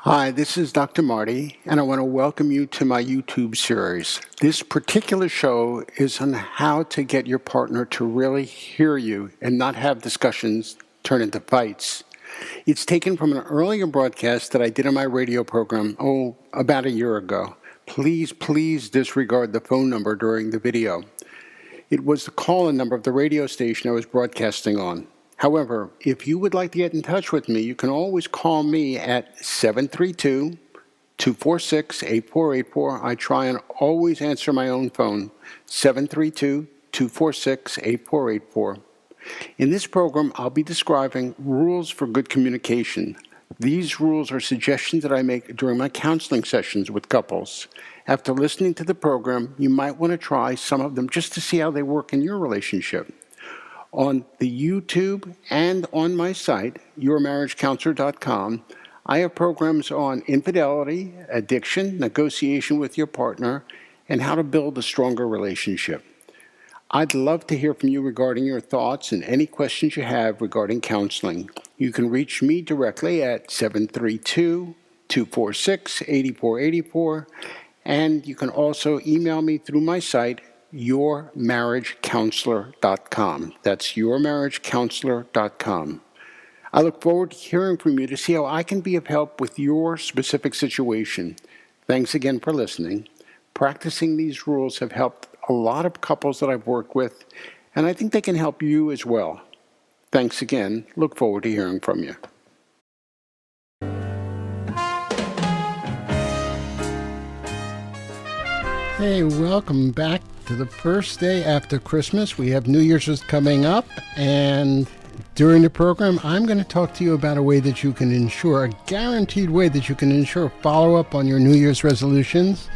Hi, this is Dr. Marty, and I want to welcome you to my YouTube series. This particular show is on how to get your partner to really hear you and not have discussions turn into fights. It's taken from an earlier broadcast that I did on my radio program, about a year ago. Please disregard the phone number during the video. It was the call-in number of the radio station I was broadcasting on. However, if you would like to get in touch with me, you can always call me at 732-246-8484. I try and always answer my own phone, 732-246-8484. In this program, I'll be describing rules for good communication. These rules are suggestions that I make during my counseling sessions with couples. After listening to the program, you might want to try some of them just to see how they work in your relationship. On the YouTube and on my site, yourmarriagecounselor.com, I have programs on infidelity, addiction, negotiation with your partner, and how to build a stronger relationship. I'd love to hear from you regarding your thoughts and any questions you have regarding counseling. You can reach me directly at 732-246-8484, and you can also email me through my site, yourmarriagecounselor.com. That's yourmarriagecounselor.com. I look forward to hearing from you to see how I can be of help with your specific situation. Thanks again for listening. Practicing these rules have helped a lot of couples that I've worked with, and I think they can help you as well. Thanks again. Look forward to hearing from you. Hey, welcome back to the first day after Christmas. We have New Year's is coming up, and during the program, I'm going to talk to you about a way that you can ensure, a guaranteed way that you can ensure follow-up on your New Year's resolutions.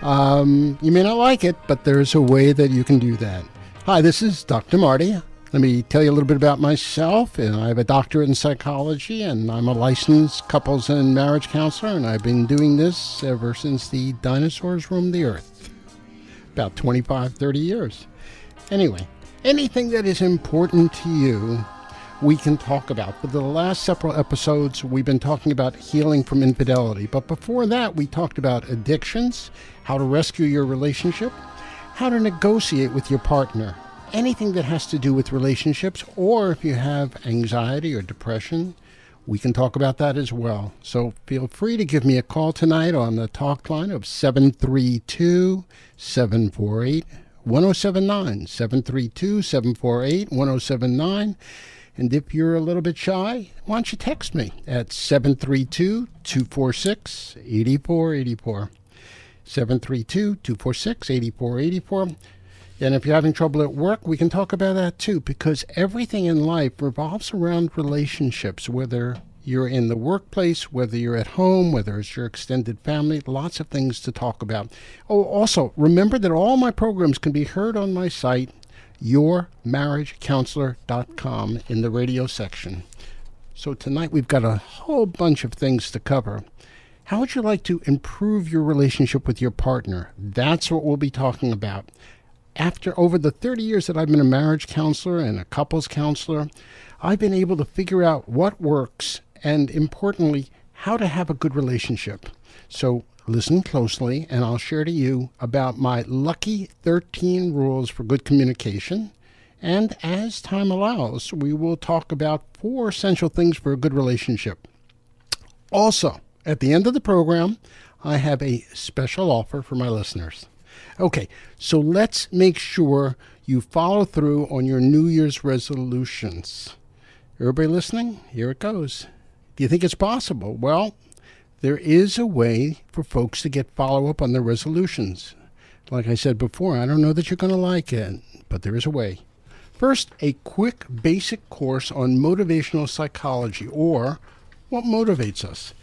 You may not like it, but there's a way that you can do that. Hi, this is Dr. Marty. Let me tell you a little bit about myself. And I have a doctorate in psychology, and I'm a licensed couples and marriage counselor, and I've been doing this ever since the dinosaurs roamed the earth. About 25, 30 years. Anyway, anything that is important to you, we can talk about. For the last several episodes, we've been talking about healing from infidelity. But before that, we talked about addictions, how to rescue your relationship, how to negotiate with your partner, anything that has to do with relationships, or if you have anxiety or depression, we can talk about that as well. So feel free to give me a call tonight on the talk line of 732-748-1079, 732-748-1079. And if you're a little bit shy, why don't you text me at 732-246-8484, 732-246-8484. And if you're having trouble at work, we can talk about that too, because everything in life revolves around relationships, whether you're in the workplace, whether you're at home, whether it's your extended family, lots of things to talk about. Oh, also, remember that all my programs can be heard on my site, yourmarriagecounselor.com, in the radio section. So tonight we've got a whole bunch of things to cover. How would you like to improve your relationship with your partner? That's what we'll be talking about. Over the 30 years that I've been a marriage counselor and a couples counselor, I've been able to figure out what works and, importantly, how to have a good relationship. So listen closely, and I'll share to you about my lucky 13 rules for good communication. And as time allows, we will talk about 4 essential things for a good relationship. Also, at the end of the program, I have a special offer for my listeners. Okay, so let's make sure you follow through on your New Year's resolutions. Everybody listening? Here it goes. Do you think it's possible? Well, there is a way for folks to get follow-up on their resolutions. Like I said before, I don't know that you're going to like it, but there is a way. First, a quick basic course on motivational psychology, or what motivates us.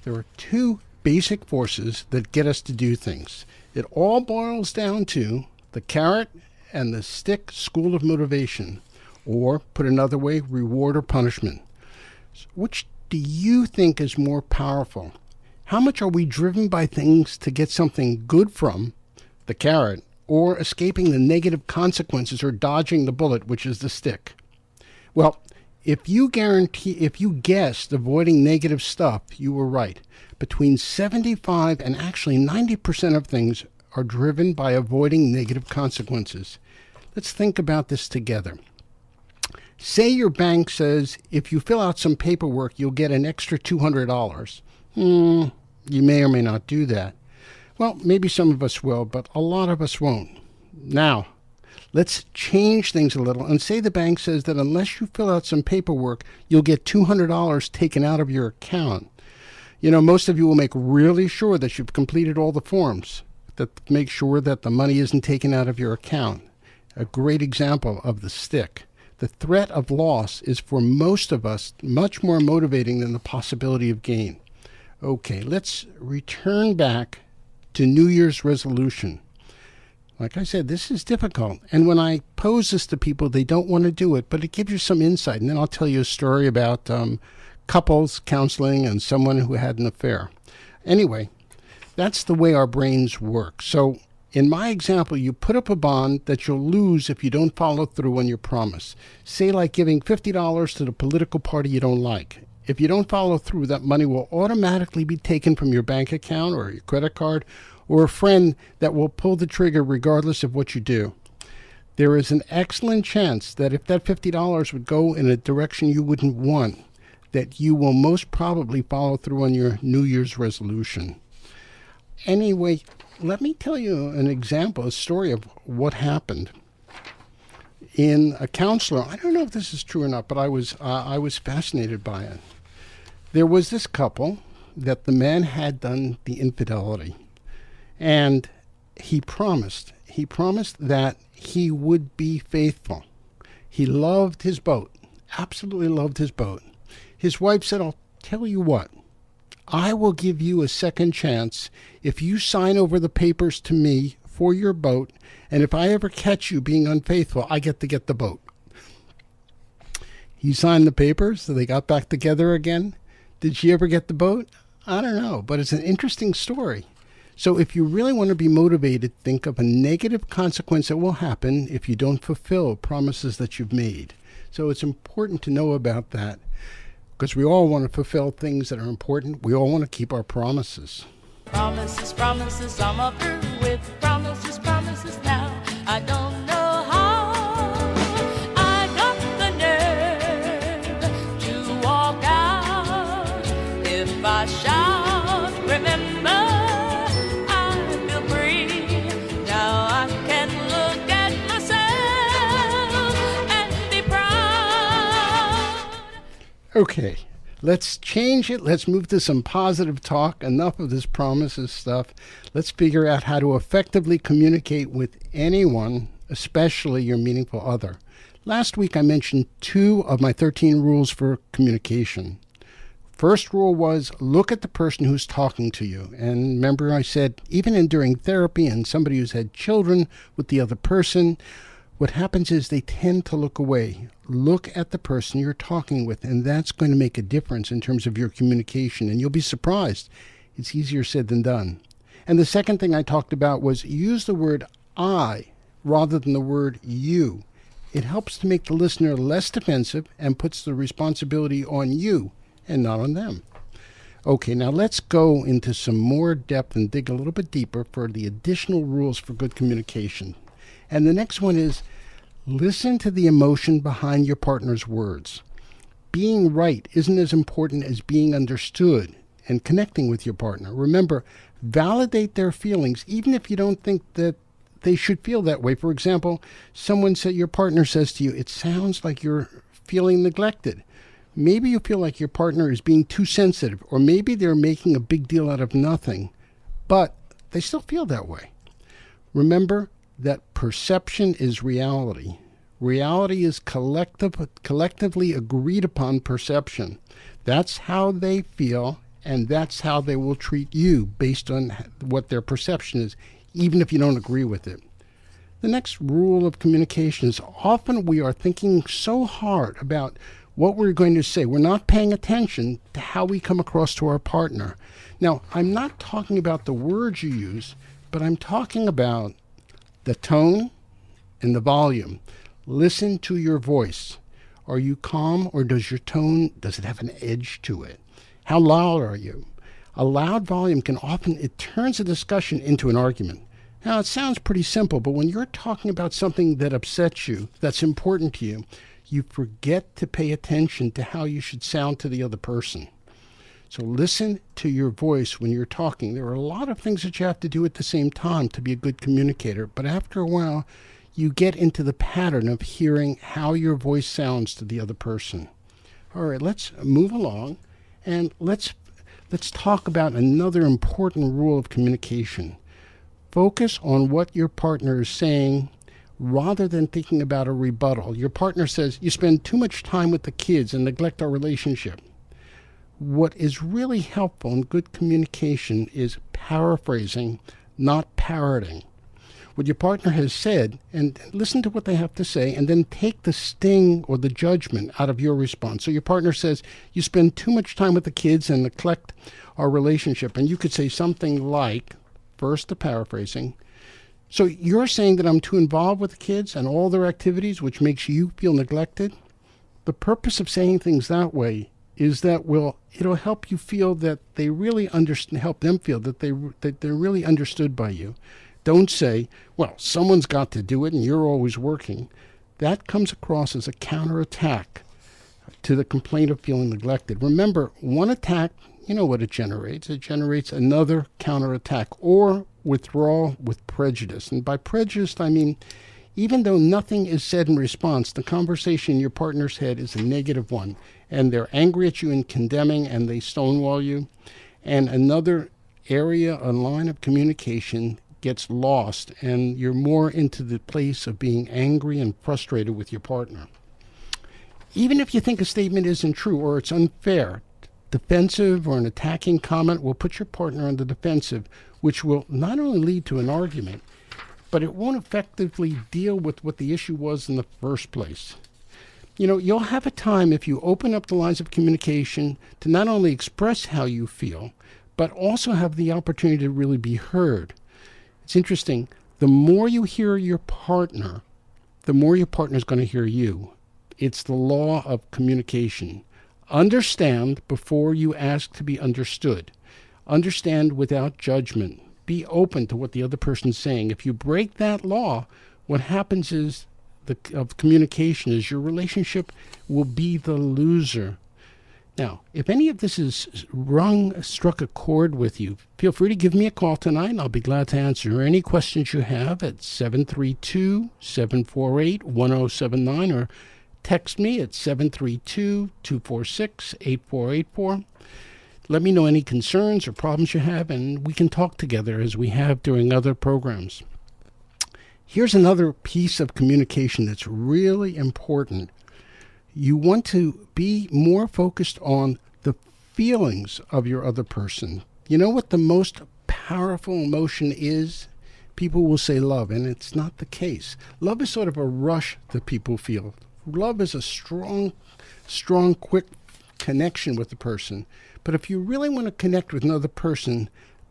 There are 2 basic forces that get us to do things. It all boils down to the carrot and the stick school of motivation, or put another way, reward or punishment. So which do you think is more powerful? How much are we driven by things to get something good from, the carrot, or escaping the negative consequences or dodging the bullet, which is the stick? Well, If you guessed avoiding negative stuff, you were right. Between 75 and actually 90% of things are driven by avoiding negative consequences. Let's think about this together. Say your bank says if you fill out some paperwork, you'll get an extra $200. You may or may not do that. Well, maybe some of us will, but a lot of us won't. Now, let's change things a little and say the bank says that unless you fill out some paperwork, you'll get $200 taken out of your account. You know, most of you will make really sure that you've completed all the forms that make sure that the money isn't taken out of your account. A great example of the stick. The threat of loss is for most of us much more motivating than the possibility of gain. Okay, let's return back to New Year's resolution. Like I said, this is difficult. And when I pose this to people, they don't want to do it, but it gives you some insight. And then I'll tell you a story about couples counseling and someone who had an affair. Anyway, that's the way our brains work. So in my example, you put up a bond that you'll lose if you don't follow through on your promise. Say like giving $50 to the political party you don't like. If you don't follow through, that money will automatically be taken from your bank account or your credit card or a friend that will pull the trigger regardless of what you do. There is an excellent chance that if that $50 would go in a direction you wouldn't want, that you will most probably follow through on your New Year's resolution. Anyway, let me tell you an example, a story of what happened. In a counselor, I don't know if this is true or not, but I was fascinated by it. There was this couple that the man had done the infidelity, and he promised that he would be faithful. He loved his boat, absolutely loved his boat. His wife said, I'll tell you what, I will give you a second chance if you sign over the papers to me for your boat, and if I ever catch you being unfaithful, I get to get the boat. He signed the papers, so they got back together again. Did she ever get the boat? I don't know, but it's an interesting story. So if you really want to be motivated, think of a negative consequence that will happen if you don't fulfill promises that you've made. So it's important to know about that, because we all want to fulfill things that are important. We all want to keep our promises. Promises, promises, I'm through with promises, promises now. I don't know how I got the nerve to walk out. If I shout, remember, I feel free. Now I can look at myself and be proud. Okay. Let's change it. Let's move to some positive talk. Enough of this promises stuff. Let's figure out how to effectively communicate with anyone, especially your meaningful other. Last week I mentioned 2 of my 13 rules for communication. First rule was look at the person who's talking to you. And remember I said even during therapy and somebody who's had children with the other person, what happens is they tend to look away. Look at the person you're talking with, and that's going to make a difference in terms of your communication, and you'll be surprised. It's easier said than done. And the second thing I talked about was use the word I rather than the word you. It helps to make the listener less defensive and puts the responsibility on you and not on them. Okay, now let's go into some more depth and dig a little bit deeper for the additional rules for good communication. And the next one is listen to the emotion behind your partner's words. Being right isn't as important as being understood and connecting with your partner. Remember, validate their feelings, even if you don't think that they should feel that way. For example, your partner says to you, it sounds like you're feeling neglected. Maybe you feel like your partner is being too sensitive, or maybe they're making a big deal out of nothing, but they still feel that way. Remember that perception is reality. Reality is collectively agreed upon perception. That's how they feel, and that's how they will treat you based on what their perception is, even if you don't agree with it. The next rule of communication is often we are thinking so hard about what we're going to say. We're not paying attention to how we come across to our partner. Now, I'm not talking about the words you use, but I'm talking about the tone and the volume. Listen to your voice. Are you calm, or does your tone, does it have an edge to it? How loud are you? A loud volume it turns a discussion into an argument. Now, it sounds pretty simple, but when you're talking about something that upsets you, that's important to you, you forget to pay attention to how you should sound to the other person. So listen to your voice when you're talking. There are a lot of things that you have to do at the same time to be a good communicator, but after a while, you get into the pattern of hearing how your voice sounds to the other person. All right, let's move along, and let's talk about another important rule of communication. Focus on what your partner is saying rather than thinking about a rebuttal. Your partner says, you spend too much time with the kids and neglect our relationship. What is really helpful in good communication is paraphrasing, not parroting what your partner has said, and listen to what they have to say, and then take the sting or the judgment out of your response. So your partner says, you spend too much time with the kids and neglect our relationship. And you could say something like, first the paraphrasing, so you're saying that I'm too involved with the kids and all their activities, which makes you feel neglected? The purpose of saying things that way is that it'll help you feel that they really help them feel that they're really understood by you. Don't say, well, someone's got to do it and you're always working. That comes across as a counterattack to the complaint of feeling neglected. Remember, one attack, you know what it generates. It generates another counterattack or withdrawal with prejudice. And by prejudice, I mean, even though nothing is said in response, the conversation in your partner's head is a negative one, and they're angry at you and condemning, and they stonewall you. And another area, a line of communication gets lost, and you're more into the place of being angry and frustrated with your partner. Even if you think a statement isn't true or it's unfair, defensive or an attacking comment will put your partner on the defensive, which will not only lead to an argument, but it won't effectively deal with what the issue was in the first place. You know, you'll have a time if you open up the lines of communication to not only express how you feel, but also have the opportunity to really be heard. It's interesting. The more you hear your partner, the more your partner is going to hear you. It's the law of communication. Understand before you ask to be understood. Understand without judgment. Be open to what the other person's saying. If you break that law, what happens is of communication is your relationship will be the loser. Now, if any of this is struck a chord with you, feel free to give me a call tonight, and I'll be glad to answer any questions you have at 732-748-1079, or text me at 732-246-8484. Let me know any concerns or problems you have, and we can talk together as we have during other programs. Here's another piece of communication that's really important. You want to be more focused on the feelings of your other person. You know what the most powerful emotion is? People will say love, and it's not the case. Love is sort of a rush that people feel. Love is a strong, quick connection with the person. But if you really want to connect with another person,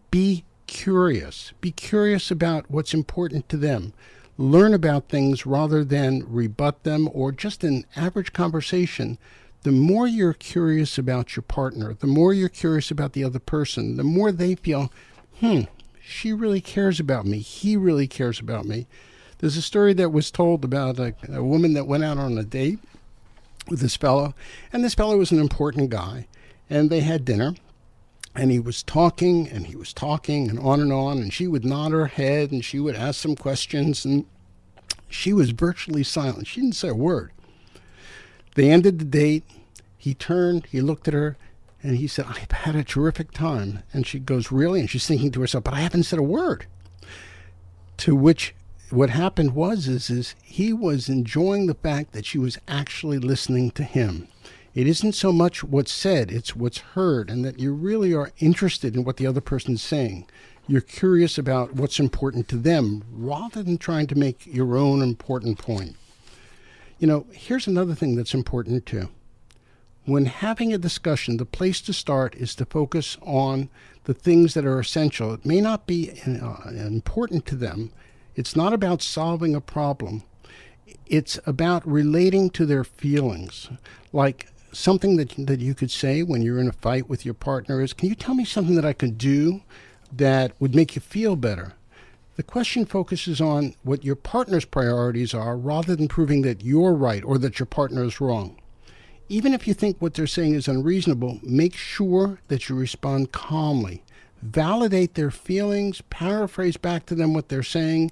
be curious. Be curious about what's important to them. Learn about things rather than rebut them, or just an average conversation. The more you're curious about your partner, the more you're curious about the other person, the more they feel, she really cares about me. He really cares about me. There's a story that was told about a woman that went out on a date with this fellow, and this fellow was an important guy, and they had dinner. And he was talking and on, and she would nod her head and she would ask some questions, and she was virtually silent. She didn't say a word. They ended the date. He turned, he looked at her, and he said, I've had a terrific time. And she goes, really? And she's thinking to herself, but I haven't said a word. To which what happened was he was enjoying the fact that she was actually listening to him. It isn't so much what's said, it's what's heard, and that you really are interested in what the other person's saying. You're curious about what's important to them rather than trying to make your own important point. You know, here's another thing that's important too. When having a discussion, the place to start is to focus on the things that are essential. It may not be important to them. It's not about solving a problem. It's about relating to their feelings. Like something that you could say when you're in a fight with your partner is, can you tell me something that I could do that would make you feel better? The question focuses on what your partner's priorities are rather than proving that you're right or that your partner is wrong. Even if you think what they're saying is unreasonable, make sure that you respond calmly. Validate their feelings, paraphrase back to them what they're saying,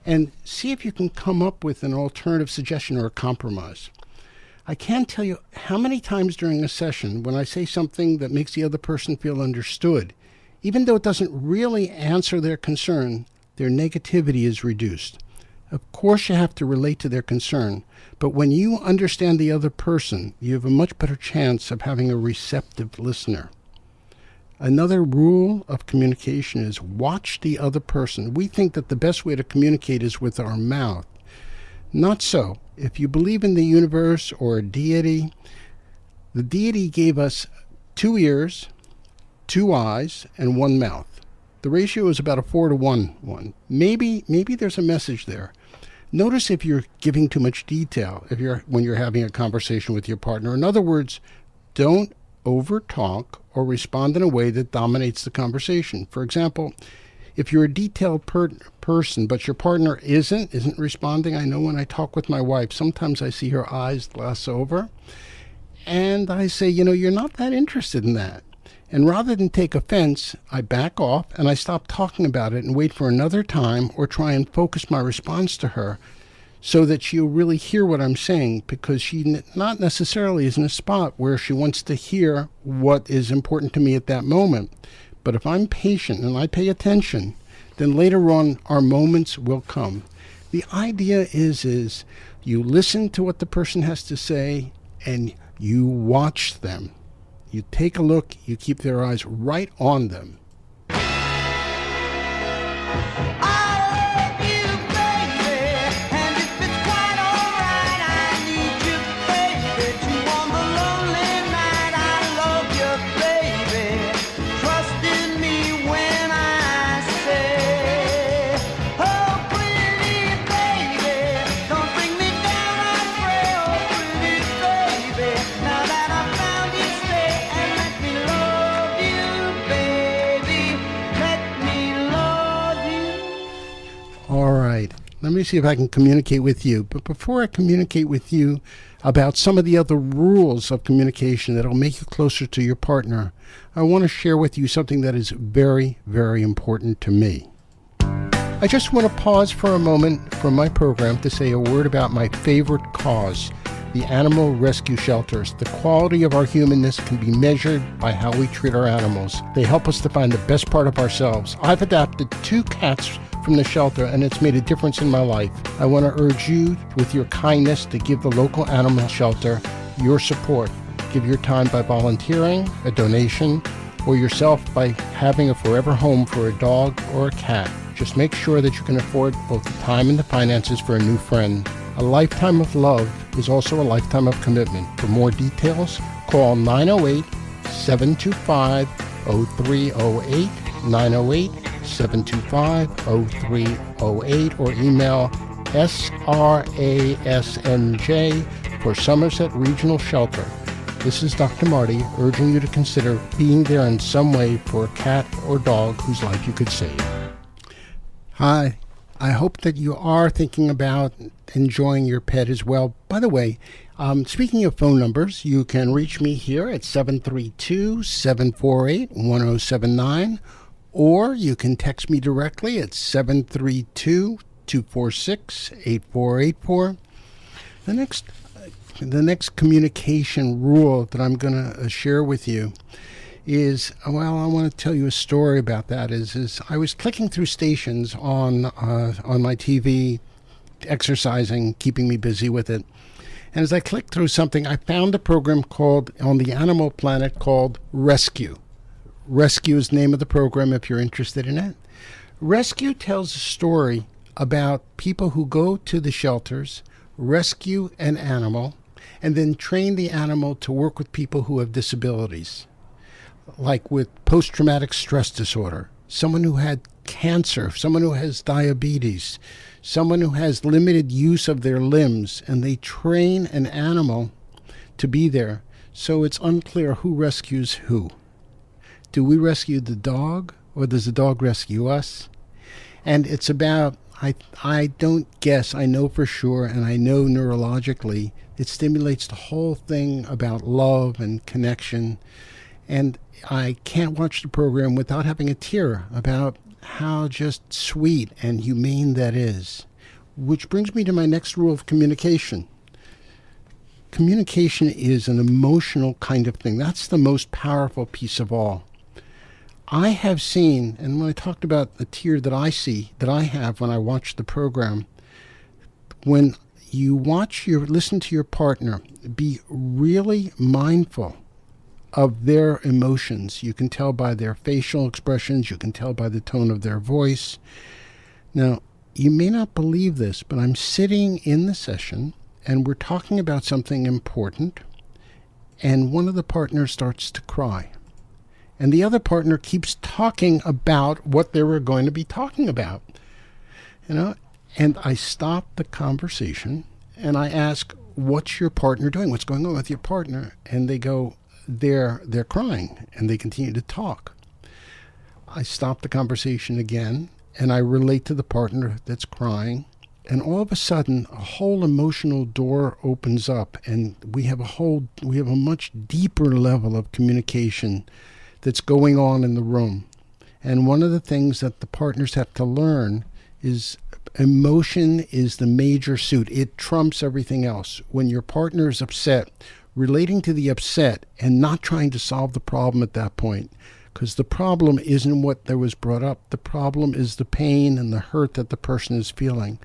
and see if you can come up with an alternative suggestion or a compromise. I can't tell you how many times during a session when I say something that makes the other person feel understood, even though it doesn't really answer their concern, their negativity is reduced. Of course, you have to relate to their concern, but when you understand the other person, you have a much better chance of having a receptive listener. Another rule of communication is watch the other person. We think that the best way to communicate is with our mouth. Not so. If you believe in the universe or a deity, the deity gave us 2 ears, 2 eyes, and 1 mouth. The ratio is about a 4-to-1. Maybe there's a message there. Notice if you're giving too much detail when you're having a conversation with your partner. In other words, don't overtalk or respond in a way that dominates the conversation. For example, if you're a detailed person but your partner isn't responding, I know when I talk with my wife, sometimes I see her eyes glass over, and I say, you're not that interested in that. And rather than take offense, I back off and I stop talking about it and wait for another time or try and focus my response to her so that she'll really hear what I'm saying, because she not necessarily is in a spot where she wants to hear what is important to me at that moment. But if I'm patient and I pay attention, then later on our moments will come. The idea is you listen to what the person has to say and you watch them. You take a look, you keep their eyes right on them. All right, let me see if I can communicate with you. But before I communicate with you about some of the other rules of communication that will make you closer to your partner, I want to share with you something that is very, very important to me. I just want to pause for a moment from my program to say a word about my favorite cause, the animal rescue shelters. The quality of our humanness can be measured by how we treat our animals. They help us to find the best part of ourselves. I've adopted 2 cats from the shelter, and it's made a difference in my life. I want to urge you, with your kindness, to give the local animal shelter your support. Give your time by volunteering, a donation, or yourself by having a forever home for a dog or a cat. Just make sure that you can afford both the time and the finances for a new friend. A lifetime of love is also a lifetime of commitment. For more details, call 908-725-0308, 908-725-0308, or email SRASNJ for Somerset Regional Shelter. This is Dr. Marty, urging you to consider being there in some way for a cat or dog whose life you could save. Hi, I hope that you are thinking about enjoying your pet as well. By the way, speaking of phone numbers, you can reach me here at 732-748-1079, or you can text me directly at 732-246-8484. The next communication rule that I'm going to share with you is, well, I want to tell you a story about that. Is I was clicking through stations on my TV, exercising, keeping me busy with it. And as I clicked through something, I found a program on the Animal Planet called Rescue. Rescue is the name of the program if you're interested in it. Rescue tells a story about people who go to the shelters, rescue an animal, and then train the animal to work with people who have disabilities, like with post-traumatic stress disorder, someone who had cancer, someone who has diabetes, someone who has limited use of their limbs, and they train an animal to be there. So it's unclear who rescues who. Do we rescue the dog, or does the dog rescue us? And it's about, I don't guess, I know for sure, and I know neurologically, it stimulates the whole thing about love and connection. And I can't watch the program without having a tear about how just sweet and humane that is. Which brings me to my next rule of communication. Communication is an emotional kind of thing. That's the most powerful piece of all. I have seen, and when I talked about the tear that I see, that I have when I watch the program, when you listen to your partner, be really mindful of their emotions. You can tell by their facial expressions. You can tell by the tone of their voice. Now, you may not believe this, but I'm sitting in the session, and we're talking about something important, and one of the partners starts to cry. And the other partner keeps talking about what they were going to be talking about. And I stop the conversation, and I ask, what's your partner doing? What's going on with your partner? And they go, they're crying, and they continue to talk. I stop the conversation again, and I relate to the partner that's crying, and all of a sudden a whole emotional door opens up, and we have a much deeper level of communication that's going on in the room. And one of the things that the partners have to learn is emotion is the major suit. It trumps everything else. When your partner is upset, relating to the upset and not trying to solve the problem at that point, because the problem isn't what that was brought up. The problem is the pain and the hurt that the person is feeling.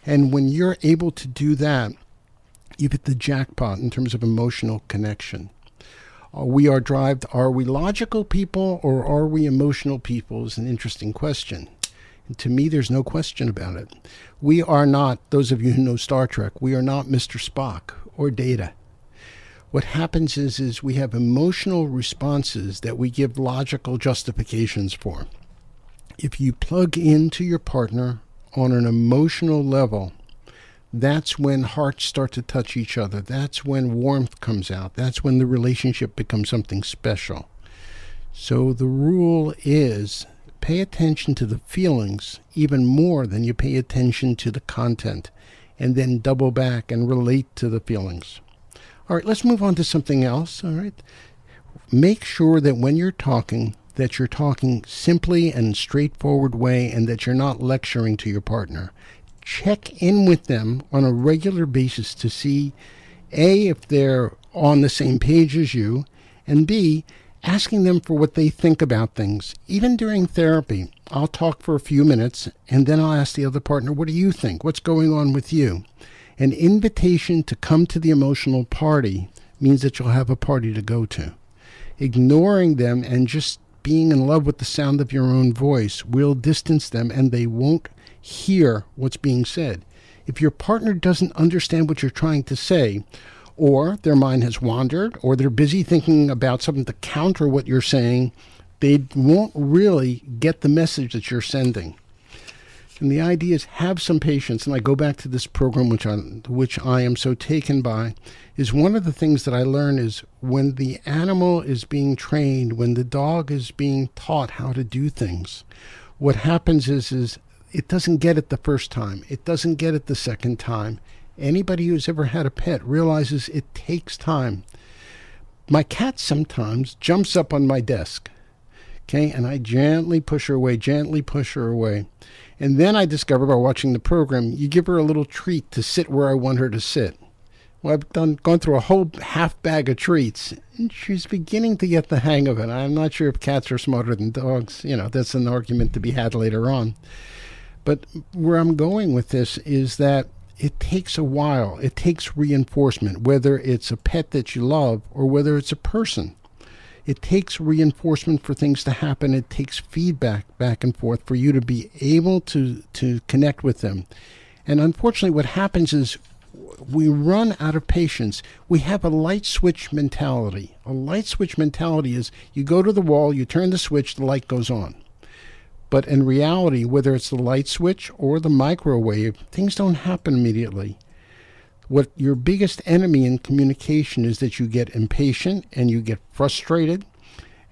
And when you're able to do that, you've hit the jackpot in terms of emotional connection. Are we logical people, or are we emotional people is an interesting question. And to me, there's no question about it. We are not, those of you who know Star Trek, we are not Mr. Spock or Data. What happens is we have emotional responses that we give logical justifications for. If you plug into your partner on an emotional level, that's when hearts start to touch each other. That's when warmth comes out. That's when the relationship becomes something special. So the rule is pay attention to the feelings even more than you pay attention to the content, and then double back and relate to the feelings. All right, let's move on to something else. All right. Make sure that when you're talking, that you're talking simply and straightforward way, and that you're not lecturing to your partner. Check in with them on a regular basis to see, A, if they're on the same page as you, and B, asking them for what they think about things. Even during therapy, I'll talk for a few minutes, and then I'll ask the other partner, what do you think? What's going on with you? An invitation to come to the emotional party means that you'll have a party to go to. Ignoring them and just being in love with the sound of your own voice will distance them, and they won't hear what's being said. If your partner doesn't understand what you're trying to say, or their mind has wandered, or they're busy thinking about something to counter what you're saying, they won't really get the message that you're sending. And the idea is have some patience. And I go back to this program, which I am so taken by, is one of the things that I learn is when the animal is being trained, when the dog is being taught how to do things, what happens is it doesn't get it the first time. It doesn't get it the second time. Anybody who's ever had a pet realizes it takes time. My cat sometimes jumps up on my desk, okay, and I gently push her away. And then I discover by watching the program, you give her a little treat to sit where I want her to sit. Well, I've gone through a whole half bag of treats, and she's beginning to get the hang of it. I'm not sure if cats are smarter than dogs. That's an argument to be had later on. But where I'm going with this is that it takes a while. It takes reinforcement, whether it's a pet that you love or whether it's a person. It takes reinforcement for things to happen. It takes feedback back and forth for you to be able to connect with them. And unfortunately, what happens is we run out of patience. We have a light switch mentality. A light switch mentality is you go to the wall, you turn the switch, the light goes on. But in reality, whether it's the light switch or the microwave, things don't happen immediately. What your biggest enemy in communication is that you get impatient and you get frustrated,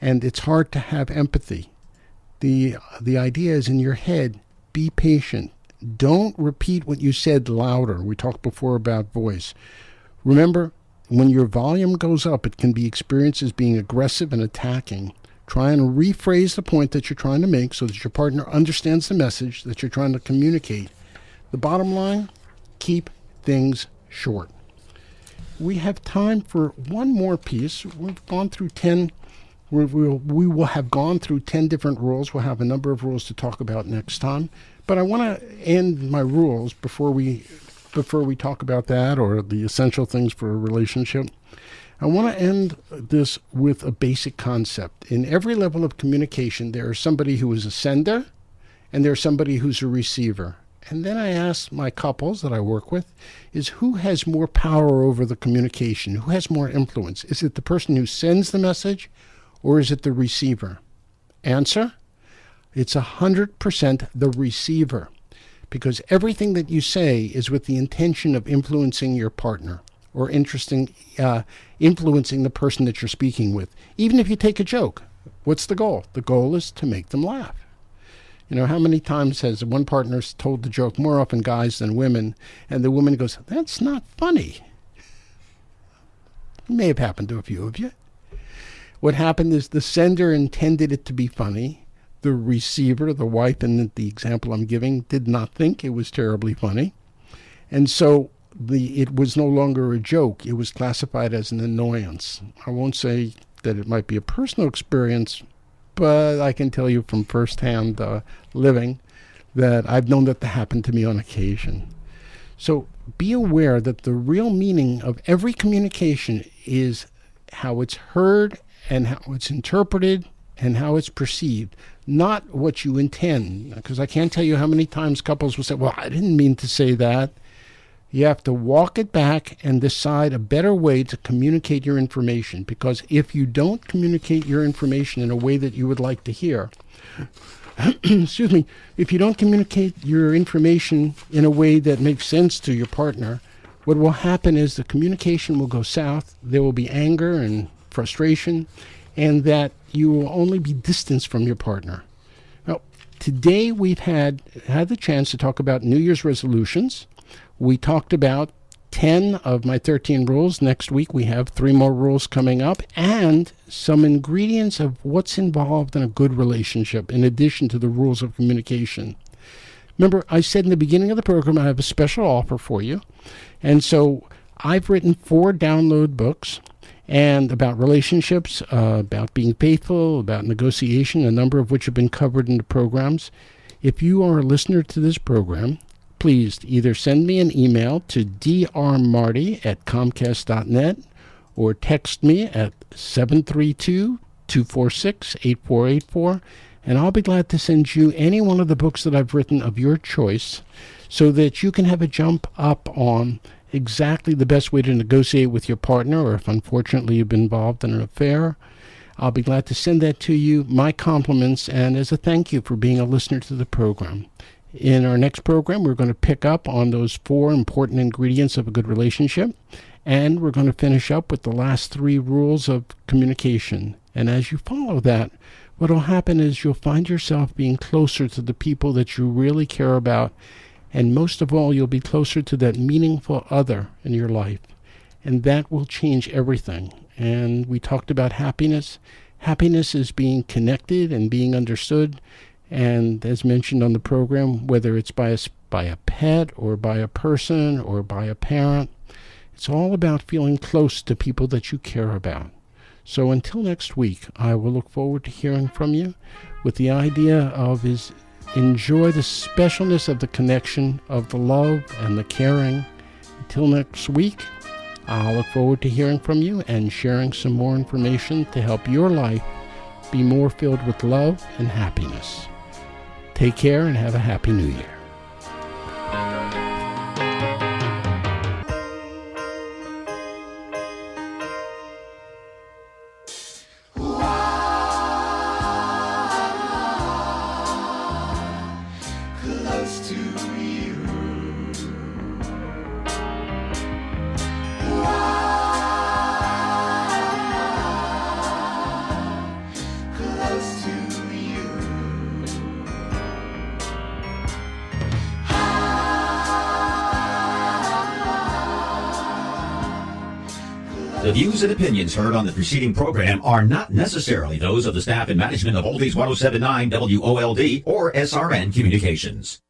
and it's hard to have empathy. The idea is in your head, be patient. Don't repeat what you said louder. We talked before about voice. Remember, when your volume goes up, it can be experienced as being aggressive and attacking. Try and rephrase the point that you're trying to make so that your partner understands the message that you're trying to communicate. The bottom line, keep things short. We have time for one more piece. We've gone through 10. We will have gone through 10 different rules. We'll have a number of rules to talk about next time. But I want to end my rules before we talk about that or the essential things for a relationship. I want to end this with a basic concept. In every level of communication, there is somebody who is a sender and there's somebody who's a receiver. And then I ask my couples that I work with is who has more power over the communication? Who has more influence? Is it the person who sends the message or is it the receiver? Answer, it's 100% the receiver, because everything that you say is with the intention of influencing your partner or influencing the person that you're speaking with. Even if you take a joke, what's the goal? The goal is to make them laugh. You know, how many times has one partner told the joke, more often guys than women, and the woman goes, that's not funny. It may have happened to a few of you. What happened is the sender intended it to be funny. The receiver, the wife in the example I'm giving, did not think it was terribly funny. And so it was no longer a joke. It was classified as an annoyance. I won't say that it might be a personal experience, but I can tell you from firsthand living that I've known that happened to me on occasion. So be aware that the real meaning of every communication is how it's heard and how it's interpreted and how it's perceived, not what you intend. Because I can't tell you how many times couples will say, well, I didn't mean to say that. You have to walk it back and decide a better way to communicate your information. Because if you don't communicate your information in a way that you would like to hear, excuse me, if you don't communicate your information in a way that makes sense to your partner, what will happen is the communication will go south. There will be anger and frustration, and that you will only be distanced from your partner. Now, today we've had the chance to talk about New Year's resolutions. We talked about 10 of my 13 rules. Next week we have 3 more rules coming up and some ingredients of what's involved in a good relationship in addition to the rules of communication. Remember, I said in the beginning of the program I have a special offer for you. And so I've written 4 download books and about relationships, about being faithful, about negotiation, a number of which have been covered in the programs. If you are a listener to this program, please either send me an email to drmarty@comcast.net or text me at 732-246-8484, and I'll be glad to send you any one of the books that I've written of your choice so that you can have a jump up on exactly the best way to negotiate with your partner, or if unfortunately you've been involved in an affair. I'll be glad to send that to you. My compliments, and as a thank you for being a listener to the program. In our next program, we're going to pick up on those 4 important ingredients of a good relationship, and we're going to finish up with the last 3 rules of communication. And as you follow that, what will happen is you'll find yourself being closer to the people that you really care about, and most of all, you'll be closer to that meaningful other in your life, and that will change everything. And we talked about happiness. Happiness is being connected and being understood. And as mentioned on the program, whether it's by a pet or by a person or by a parent, it's all about feeling close to people that you care about. So until next week, I will look forward to hearing from you with the idea of enjoy the specialness of the connection, of the love and the caring. Until next week, I'll look forward to hearing from you and sharing some more information to help your life be more filled with love and happiness. Take care and have a Happy New Year. was to you. The views and opinions heard on the preceding program are not necessarily those of the staff and management of Oldies 1079 WOLD or SRN Communications.